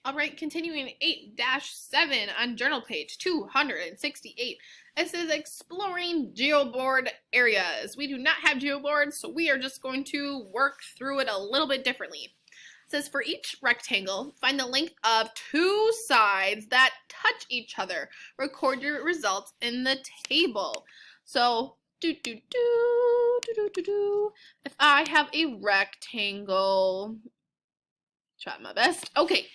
All right, continuing 8-7 on journal page 268. It says exploring geoboard areas. We do not have geoboards, so we are just going to work through it a little bit differently. It says for each rectangle, find the length of two sides that touch each other. Record your results in the table. So, if I have a rectangle, try my best. Okay.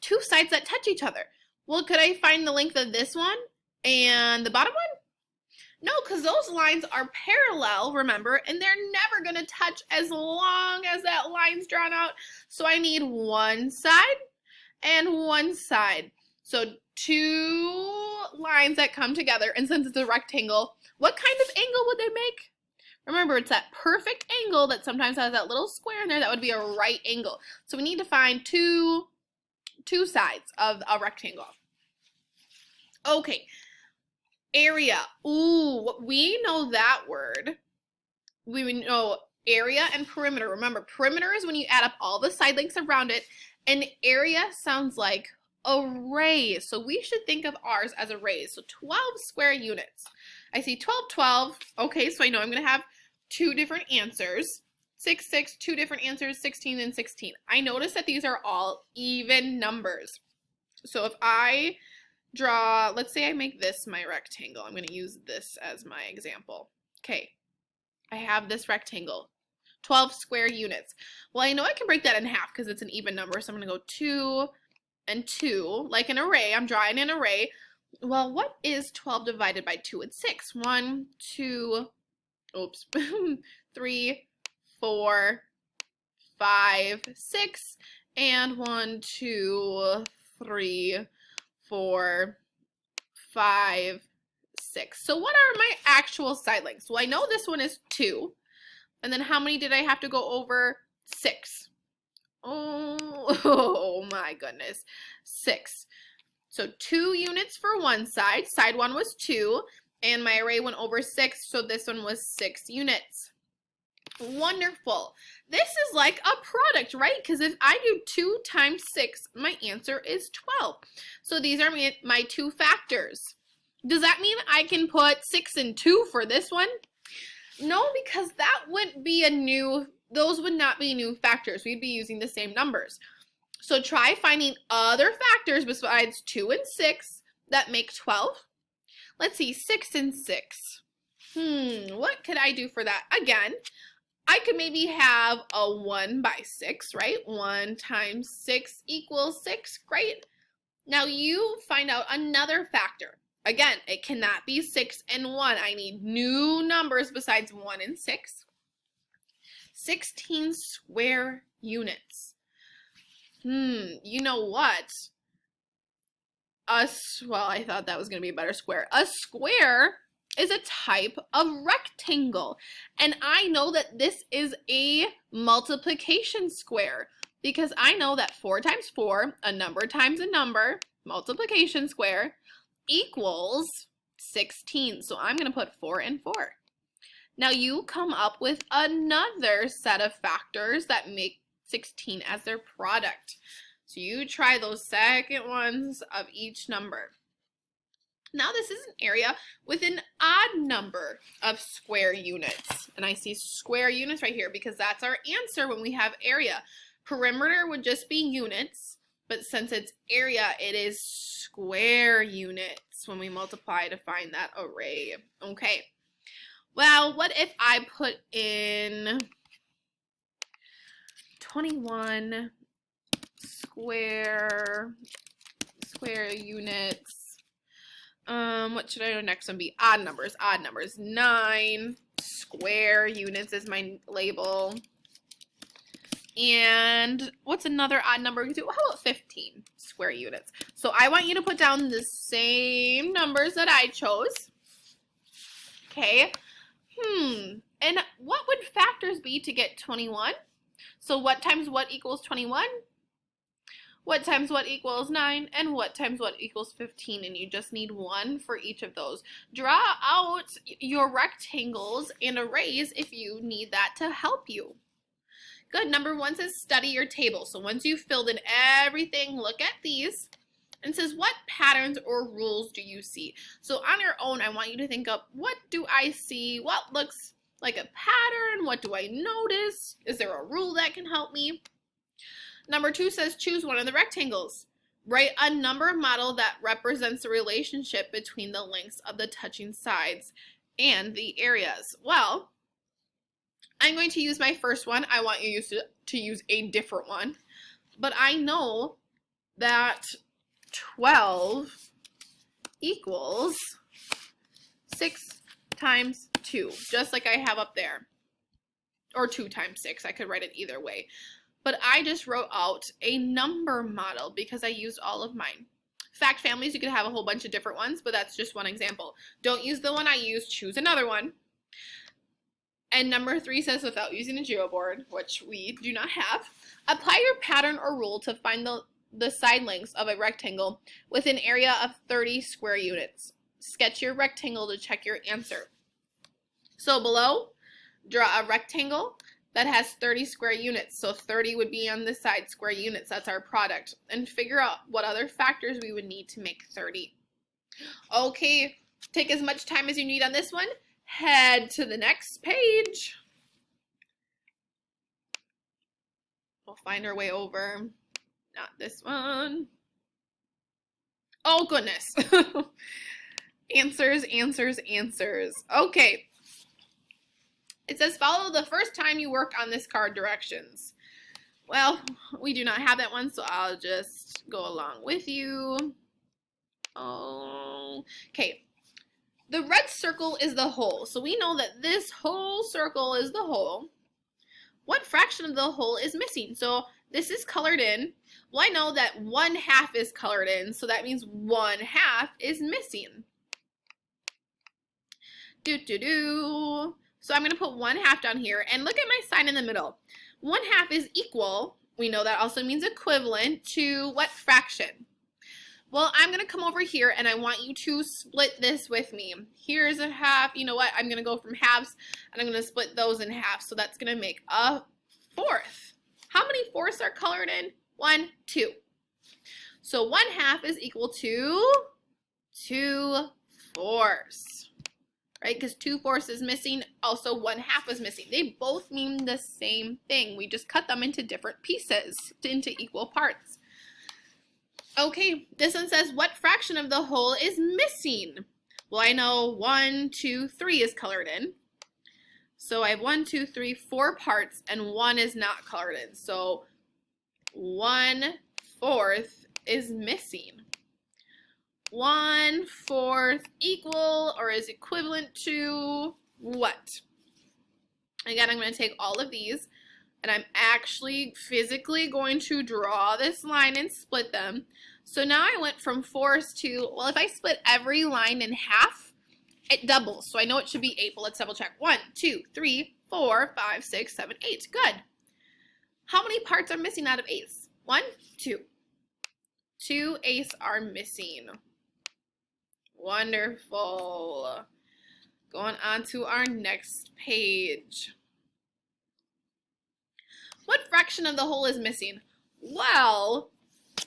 Two sides that touch each other. Well, could I find the length of this one and the bottom one? No, because those lines are parallel, remember, and they're never going to touch as long as that line's drawn out. So I need one side and one side. So two lines that come together, and since it's a rectangle, what kind of angle would they make? Remember, it's that perfect angle that sometimes has that little square in there. That would be a right angle. So we need to find two sides of a rectangle. Okay, area. Ooh, we know that word. We know area and perimeter. Remember, perimeter is when you add up all the side lengths around it, and area sounds like array. So we should think of ours as arrays. So 12 square units. I see 12, 12. Okay, so I know I'm going to have two different answers. 6, 6, two different answers, 16 and 16. I notice that these are all even numbers. So if I draw, let's say I make this my rectangle. I'm going to use this as my example. Okay, I have this rectangle, 12 square units. Well, I know I can break that in half because it's an even number. So I'm going to go 2 and 2, like an array. I'm drawing an array. Well, what is 12 divided by 2? It's 6. 1, 2, oops, 3, 4, 5, 6, and 1, 2, 3, 4, 5, 6. So what are my actual side lengths? Well, I know this one is 2. And then how many did I have to go over? 6. Oh my goodness. 6. So 2 units for one side. Side 1 was 2. And my array went over 6. So this one was 6 units. Wonderful. This is like a product, right? Because if I do 2 times 6, my answer is 12. So these are my two factors. Does that mean I can put 6 and 2 for this one? No, because that wouldn't be those would not be new factors. We'd be using the same numbers. So try finding other factors besides 2 and 6 that make 12. Let's see, 6 and 6. What could I do for that? Again, I could maybe have a 1 by 6, right? 1 times 6 equals 6. Great. Now you find out another factor. Again, it cannot be 6 and 1. I need new numbers besides 1 and 6. 16 square units. You know what? Well, I thought that was going to be a better square. A square is a type of rectangle. And I know that this is a multiplication square because I know that 4 times 4, a number times a number, multiplication square, equals 16. So I'm going to put 4 and 4. Now you come up with another set of factors that make 16 as their product. So you try those second ones of each number. Now this is an area with an odd number of square units. And I see square units right here because that's our answer when we have area. Perimeter would just be units, but since it's area, it is square units when we multiply to find that array. Okay. Well, what if I put in 21 square units? What should I do next one be? Odd numbers, odd numbers. 9 square units is my label. And what's another odd number we can do? How about 15 square units? So I want you to put down the same numbers that I chose. Okay. And what would factors be to get 21? So what times what equals 21? What times what equals 9? And what times what equals 15? And you just need one for each of those. Draw out your rectangles and arrays if you need that to help you. Good. Number 1 says study your table. So once you've filled in everything, look at these. And says, what patterns or rules do you see? So on your own, I want you to think of, what do I see? What looks like a pattern? What do I notice? Is there a rule that can help me? Number 2 says, choose one of the rectangles. Write a number model that represents the relationship between the lengths of the touching sides and the areas. Well, I'm going to use my first one. I want you to use a different one. But I know that 12 equals 6 times 2, just like I have up there. Or 2 times 6. I could write it either way. But I just wrote out a number model because I used all of mine. Fact families, you could have a whole bunch of different ones, but that's just one example. Don't use the one I used. Choose another one. And number 3 says, without using a geoboard, which we do not have, apply your pattern or rule to find the side lengths of a rectangle with an area of 30 square units. Sketch your rectangle to check your answer. So below, draw a rectangle that has 30 square units. So 30 would be on this side, square units, that's our product. And figure out what other factors we would need to make 30. Okay, take as much time as you need on this one. Head to the next page. We'll find our way over. Not this one. Oh, goodness. Answers, answers, answers. Okay. It says follow the first time you work on this card directions. Well, we do not have that one, so I'll just go along with you. Oh, okay. The red circle is the whole. So we know that this whole circle is the whole. What fraction of the whole is missing? So this is colored in. Well, I know that 1/2 is colored in, so that means 1/2 is missing. So I'm going to put 1/2 down here, and look at my sign in the middle. 1/2 is equal. We know that also means equivalent to what fraction? Well, I'm going to come over here, and I want you to split this with me. Here's a half. You know what? I'm going to go from halves, and I'm going to split those in half. So that's going to make a 1/4. How many 4ths are colored in? 1, 2. So 1/2 is equal to 2/4. Right? Because 2/4 is missing. Also, 1/2 is missing. They both mean the same thing. We just cut them into different pieces, into equal parts. Okay, this one says, what fraction of the whole is missing? Well, I know 1, 2, 3 is colored in. So I have 1, 2, 3, 4 parts, and 1 is not colored in. So 1/4 is missing. 1/4 equal or is equivalent to what? Again, I'm going to take all of these, and I'm actually physically going to draw this line and split them. So now I went from 4s to, well, if I split every line in half, it doubles. So I know it should be 8, but let's double check. 1, 2, 3, 4, 5, 6, 7, 8. Good. How many parts are missing out of 8s? 1, 2. 2 8s are missing. Wonderful. Going on to our next page. What fraction of the whole is missing? Well,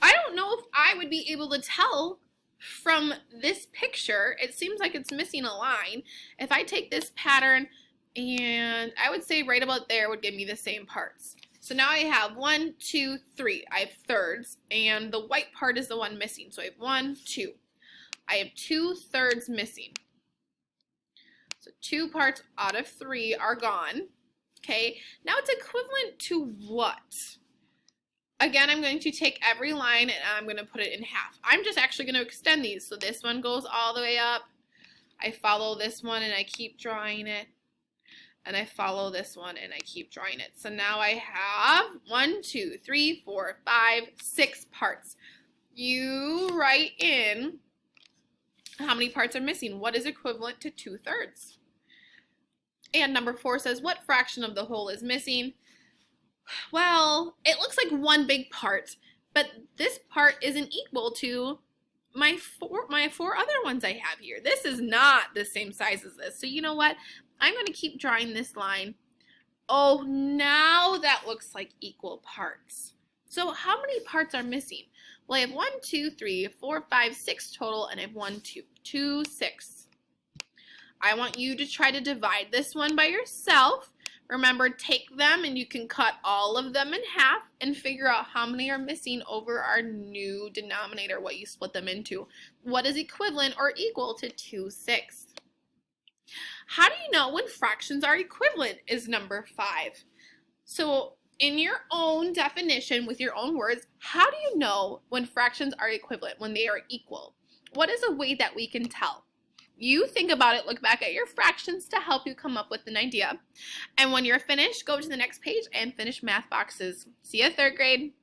I don't know if I would be able to tell from this picture. It seems like it's missing a line. If I take this pattern, and I would say right about there would give me the same parts. So now I have 1, 2, 3. I have thirds, and the white part is the one missing. So I have 1, 2. I have 2/3 missing. So 2 parts out of 3 are gone. Okay, now it's equivalent to what? Again, I'm going to take every line and I'm going to put it in half. I'm just actually going to extend these. So this one goes all the way up. I follow this one and I keep drawing it. And I follow this one and I keep drawing it. So now I have 1, 2, 3, 4, 5, 6 parts. You write in how many parts are missing. What is equivalent to 2/3? And number 4 says, what fraction of the whole is missing? Well, it looks like one big part, but this part isn't equal to my four other ones I have here. This is not the same size as this. So you know what? I'm going to keep drawing this line Oh, now that looks like equal parts. So how many parts are missing? Well, I have 1, 2, 3, 4, 5, 6 total, and I have 1, 2, 6. I want you to try to divide this one by yourself. Remember, take them and you can cut all of them in half and figure out how many are missing over our new denominator, what you split them into. What is equivalent or equal to 2/6? How do you know when fractions are equivalent is number 5. So in your own definition, with your own words, how do you know when fractions are equivalent, when they are equal? What is a way that we can tell? You think about it, look back at your fractions to help you come up with an idea. And when you're finished, go to the next page and finish math boxes. See you 3rd grade.